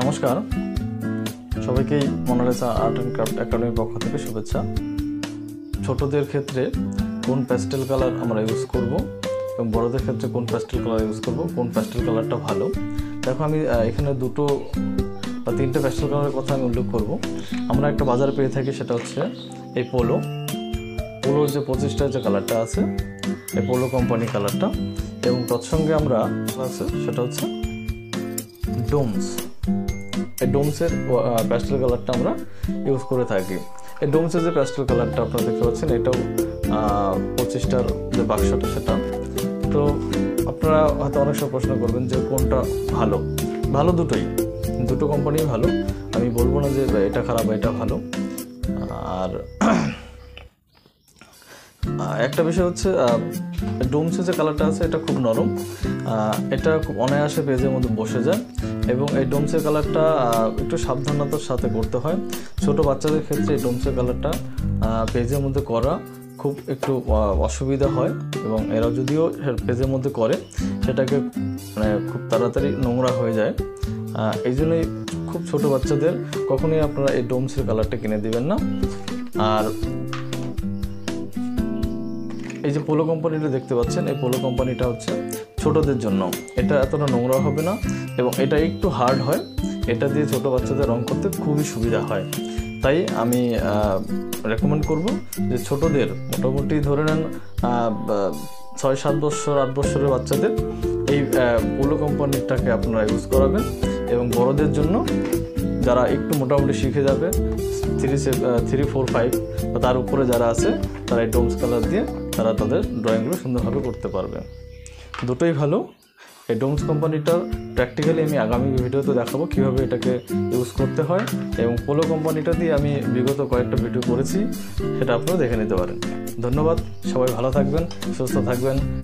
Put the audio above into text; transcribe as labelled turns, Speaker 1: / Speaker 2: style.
Speaker 1: নমস্কার, সবাইকেই Mona Lisa art and craft একাডেমির পক্ষ থেকে শুভেচ্ছা। ছোটদের ক্ষেত্রে কোন প্যাস্টেল কালার আমরা ইউজ করব এবং বড়দের ক্ষেত্রে কোন প্যাস্টেল কালার ইউজ করব, কোন প্যাস্টেল কালারটা ভালো। দেখো, আমি এখানে দুটো বা তিনটে প্যাস্টেল কালারের কথা আমি উল্লেখ করব। আমরা একটা বাজারে পেয়ে থাকি, সেটা হচ্ছে এই পোলোর যে 25টার যে কালারটা আছে, এই পোলো কোম্পানি কালারটা, এবং তৎসঙ্গে আমরা আছে সেটা হচ্ছে ডোমস। এই ডোমসের প্যাস্টেল কালারটা আমরা ইউজ করে থাকি। এই ডোমসের যে প্যাস্টেল কালারটা আপনারা দেখতে পাচ্ছেন, এটাও 25টার যে বাক্সটা সেটা। তো আপনারা হয়তো অনেক সময় প্রশ্ন করবেন যে কোনটা ভালো। ভালো দুটো কোম্পানি ভালো, আমি বলবো না যে এটা খারাপ বা এটা ভালো। আর একটা বিষয় হচ্ছে ডোমসের যে কালারটা আছে এটা খুব নরম, এটা খুব অনায়াসে পেজের মধ্যে বসে যায়, এবং এই ডোমসের কালারটা একটু সাবধানতার সাথে করতে হয়। ছোট বাচ্চাদের ক্ষেত্রে এই ডোমসের কালারটা পেজের মধ্যে করা খুব একটু অসুবিধা হয়, এবং এরা যদিও পেজের মধ্যে করে সেটাকে খুব তাড়াতাড়ি নোংরা হয়ে যায়। এই জন্যই খুব ছোট বাচ্চাদের কখনোই আপনারা এই ডোমসের কালারটা কিনে দিবেন না। আর এই যে পোলো কোম্পানিটা দেখতে পাচ্ছেন, এই পোলো কোম্পানিটা হচ্ছে ছোটদের জন্য। এটা এতটা নোংরা হবে না এবং এটা একটু হার্ড হয়। এটা দিয়ে ছোট বাচ্চাদের রং করতে খুবই সুবিধা হয়। তাই আমি রেকমেন্ড করব যে ছোটদের মোটামুটি ধরে নেন 6-7 বছর 8 বছরের বাচ্চাদের এই পোলো কোম্পানিটাকে আপনারা ইউজ করাবেন, এবং বড়দের জন্য যারা একটু মোটামুটি শিখে যাবে 3, 4, 5 বা তার উপরে যারা আছে, তারা এই ডোমস কালার দিয়ে তারা তাদের ড্রয়িংগুলো সুন্দরভাবে করতে পারবে। দুটোই ভালো। এই ডোমস কোম্পানিটার প্র্যাকটিক্যালি আমি আগামী ভিডিওতে দেখাবো কীভাবে এটাকে ইউজ করতে হয়, এবং পোলো কোম্পানিটা দিয়ে আমি বিগত কয়েকটা ভিডিও করেছি, সেটা আপনারা দেখে নিতে পারেন। ধন্যবাদ, সবাই ভালো থাকবেন, সুস্থ থাকবেন।